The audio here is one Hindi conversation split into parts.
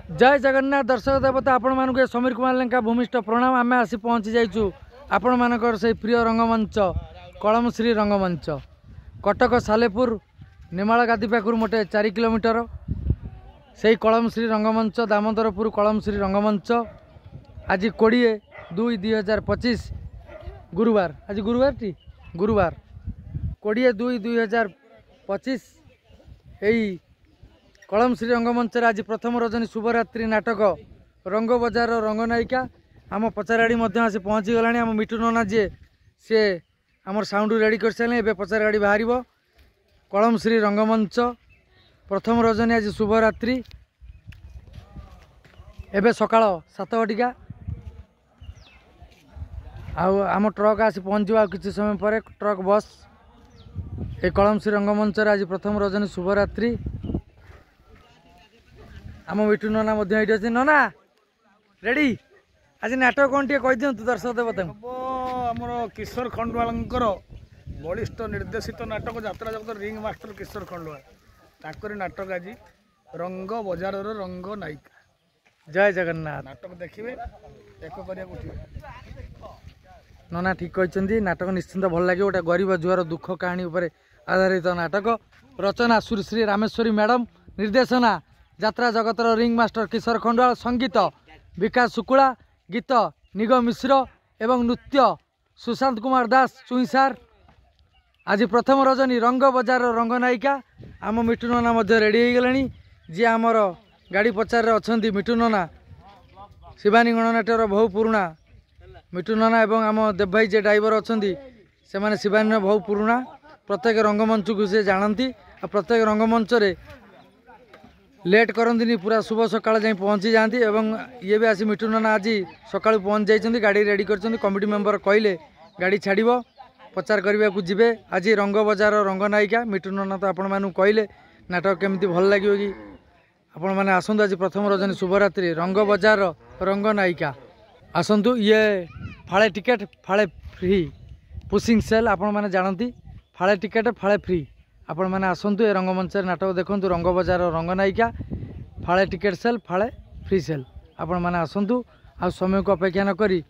जय जगन्नाथ दर्शक देवता आपण मानक समीर कुमार लेंका भूमिष्ठ प्रणाम। आम आसी पहुँची जाइचु आपण मानकर से प्रिय रंगमंच कलमश्री रंगमंच कटक सालेपुर निमाल गादी पाखर मोटे 4 किलोमीटर से कलमश्री रंगमंच दामोदरपुर कलमश्री रंगमंच आज 20/2/2025 गुरुवार आज गुरुवार टी गुरुवार 20/2/2025 यही कलमश्री रंगमंच आज प्रथम रजनी शुभरात्रि नाटक रंग बजार रंगनायिका आम पचाराड़ी आसी पहुँची गला आम मिठू नना जी सी आमर साउंड रेडी कर सारे ए पचार गाड़ी बाहर कलमश्री रंगमंच प्रथम रजनी आज शुभरात्रि एबे सकाळ 7 घटिका आम ट्रक आसी पहुँच किसी समय पर ट्रक बस ये कलमश्री रंगमंच आज प्रथम रजनी शुभरात्रि आम मिठू नना अच्छे नना रेडी आज नाटक कौन टे कही दिंतु दर्शक देवता आमर किशोर खंडवाल बलिष्ठ निर्देशित नाटक यात्रा जगत रिंग मास्टर किशोर खंडवाल ताकरी नाटक आज रंग बजार रंग नायिका जय जगन्नाथ नाटक देखिए एक करिया उठिए नना ठीक कहते नाटक निश्चिंत भल लगे गोटे गरीब जुआर दुख कहानी आधारित नाटक रचना सुश्री रामेश्वरी मैडम निर्देशना यात्रा जगतर रिंग मास्टर किशोर खंडवाल संगीत विकास शुक्ला गीत निगम मिश्र एवं नृत्य सुशांत कुमार दास चुईसार आज प्रथम रजनी रंग बजार रंग नायिका आम मिठू नना रेडी हो गले जी आमर गाड़ी पचार अच्छा मिठू नना शिवानी गणनाट्यर बहु पुराणा मिठू नना एवं आम देव भाई जे ड्राइवर अच्छा से शिवानी बहु पुराणा प्रत्येक रंगमंच को सी जानती प्रत्येक रंगमंच लेट करती पूरा शुभ सकाल जाए पहुँची जाती एवं ये भी आसी मिठू नना आज सका पहुँच जाइए गाड़ी रेडी कर कमिटी मेंबर कहले गाड़ी छाड़ प्रचार करने को जीवे आज रंग बजार रंग नायिका मिठू नना तो आपण मानू कहले नाटक केमती भल लगे कि आपण मैंने आसतु आज प्रथम रजनी शुभरात्रि रंग बजार रंग नायिका आसतु ये फाड़े टिकेट फाड़े फ्री पुशिंग सेल आपण मैंने जानती फाड़े टिकेट फाड़े फ्री आपण मैंने आसतु ए रंगमंच नाटक देखु रंग बजार रंग नायिका फाड़े टिकेट सेल फाड़े फ्री सेल आपण मैंने आसतु आ समय को अपेक्षा न करी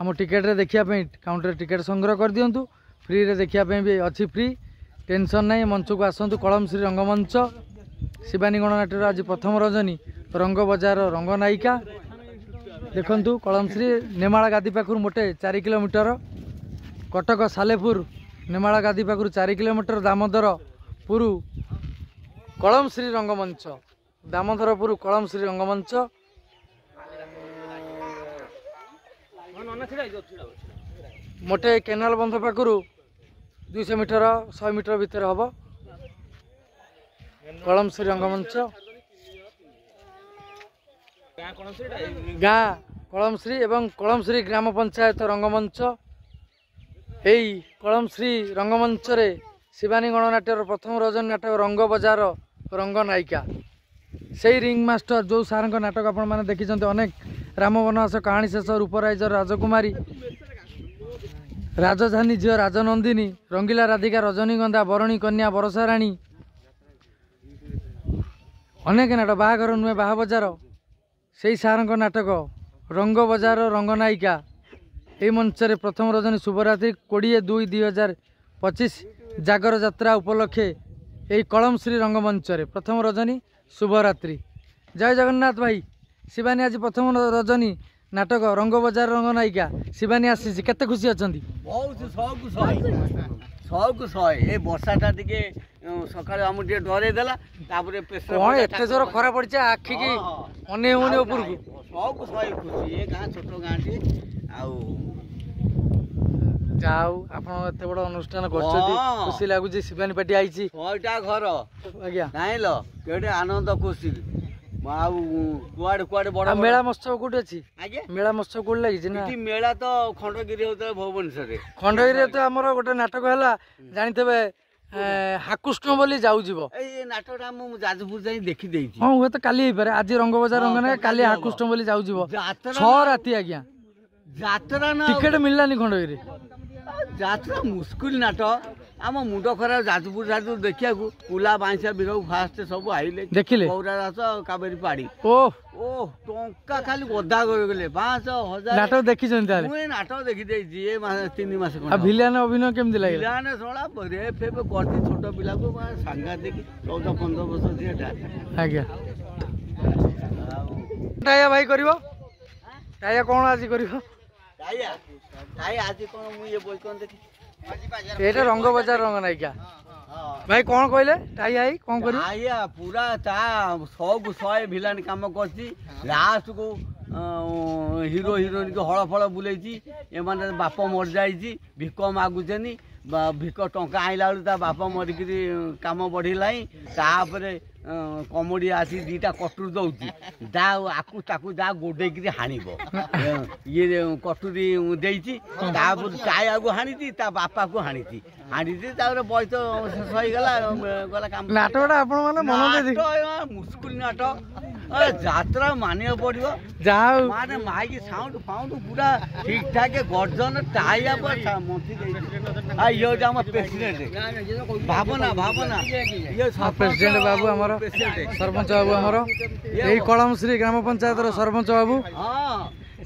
आम टिकेट रे देखापी काउंटर टिकेट संग्रह कर दिंतु फ्री रे देखापी भी अच्छी फ्री टेंशन नहीं मंच को आसतु कलमश्री रंगमंच शिवानी गणनाट्यर आज प्रथम रजनी रंग बजार रंग नायिका देखु कलमश्री नेमाल गादी पाखर मोटे 4 किलोमीटर कटक सालेपुर नेमाल गादी पाखर 4 किलोमीटर दामोदरपुर कलमश्री रंगमंच दामोदरपुर कलमश्री रंगमंच मोटे केनाल बंध पाखर 200 मीटर 100 मीटर भितर हम कलमश्री रंगमंच गाँ कलमश्री एवं कलमश्री ग्राम पंचायत रंगमंच यही कलमश्री रंगमंच रे शिवानी गणनाट्यर प्रथम रजनी नाटक रंग बजार रंग नायिका से रिंग मास्टर जो सार नाटक आपण मैंने देखी अनेक राम वनवास कहानी शेष रूपराइज राजकुमारी राजधानी झील राजनंदिनी रंगीला राधिका रजनीगंधा बरणी कन्या बरसा राणी अनेक नाटक बाहाघर नुहे बाहा बजार से सार नाटक रंग बजार रंग नायिका यही मंच प्रथम रजनी शुभरात्रि 20/2/2025 जागर यात्रा उपलक्षे यही कलमश्री रंगमंच प्रथम रजनी शुभरात्रि जय जगन्नाथ भाई शिवानी आज प्रथम रजनी नाटक रंग बजार रंग नायिका शिवानी आसी केते खुशी अच्छा बहुत 100 ए वर्षाटा टिके सकाळ आम टे डरे देला तापरे प्रेशर कोन एते जोर खरा पड़छ आखी की अने होने ऊपर को 100 खुशी ए गां छोटो गां टी आउ जाऊ आपण एते बड़ अनुष्ठान करछथि खुशी लागु जे शिवानी पार्टी आइछि 100टा घर आज्ञा नाइलो केडे आनंद खुशी आउ कुआडे कुआडे बड़ मेला महोत्सव कोठी अछि आज्ञा मेला महोत्सव कोठी लागि ना इति मेला तो खंडगिरी होता भुवनेश्वर रे खंडगिरी तो हमर गोटे नाटक हला जानितबे हाकुष्ण बोली जाऊ जीव ए नाटकटा मु जाजपुर जाई देखि देइछि हां हुए तो काली हे पारे आज रंग बजार रंग ना काली हाकुष्ण बोली जाऊ जीव 6 राती आज्ञा यात्रा ना टिकेट मिललानी खंडगिरी यात्रा मुस्किल नाटक आम मुंड खराब जाजपुर जाजपुर देखा कुला बाईसा बिरऊ फास्ट सब आइले देखिले गौरा दास कावेरी पाड़ी ओ ओ टंका खाली गदा गले 5,000 नाटक देखिछन ताले मुझे नाटक देखी देछि ए 3 मास आ भिलियन अभिनय केमति लागला पिलाने सोला रे फे करती छोट पिला को सांगा देखी 14-15 वर्ष जेटा आज्ञा टाया भाई करिवो टाया कोन आज करिवो ताया ताया आज कोन मु ये बोल कोन देखी एटा रंग बाजार रंग नाई क्या भाई कौन कहले टाई आई कौन करी आया पूरा ता 100 भिलान काम करछि लास्ट को हीरो हीरोइन के हळ फळ बुलेछि ए माने बाप मर जाइछि भिक मागुछनी भिक टंका आइला बेलू ता बाप मरिकरी काम बढ़िलाई तापरे कमोडी आसी दीटा कटुर दउछि दा आकु ताकु दा गोडेकरी हानिबो ये कटुरी देइछि तापर चाया को हानिछि ता बापा को हानिछि हानिछि तापर बयस सही गला गला काम नाटकटा आपण माने मन दे मुस्कुल नाटक যাত্রা মানিয়া পড়িব যাও মানে মাইকি সাউন্ড ফাউন্ড পুরা ঠিক ঠাক গর্জন টাইয়া পর মন্ত্রী দেই আই ইও জাম প্রেসিডেন্ট ভাবনা ভাবনা ইও প্রেসিডেন্ট বাবু আমার सरपंच बाबू आमर यही कलमश्री ग्राम पंचायत सरपंच बाबू हां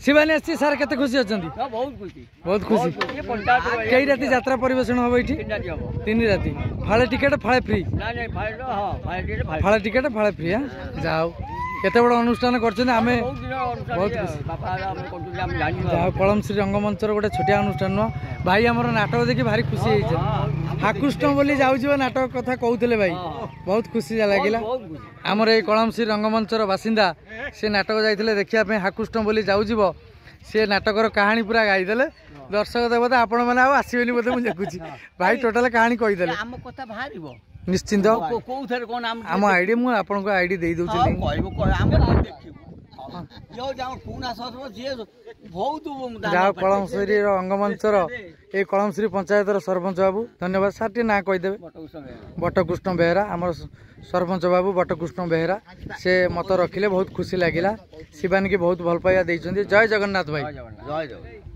शिवानी आसी सर केते खुशी अच्छा बहुत खुशी कई राति यात्रा परिवेशन हम ये 3 राति फाळे टिकेट फाळे फ्री फाळे टिकेट फाळे फ्री हाँ जाओ केते बड़ अनुष्ठान करछन आमे बहुत खुशी जाओ कलमश्री रंगमंचर गोटे छोटिया अनुष्ठान नुह भाई आमर नाटक देखि भारी खुशी होइछे हाकुष्ट बोली जाऊँ नाटक कथा कहते भाई बहुत खुशी लगिला आमर ये कलमश्री रंगमंचर बासिंदा से नाटक जाइए देखा हाकुष्ट बोली जाऊँ सी नाटकर कहानी पूरा गाईदे दर्शक देवता आपण मैंने आसबेनि बोधे मुझे देखुची भाई टोटाल कहानी कहीदे निश्चिंत आम आईडी मुझे आपको आईडी दे दूँ जहाँ कलमश्री रंगमंचर ये कलमश्री पंचायत सरपंच बाबू धन्यवाद सार टी ना कहीदे बटकृष्ण बेहेरा आम सरपंच बाबू बटकृष्ण बेहेरा से मत रखिले बहुत खुशी लगिला शिवानी की बहुत भल पाइबा देइछन्ती जय जगन्नाथ भाई जय जय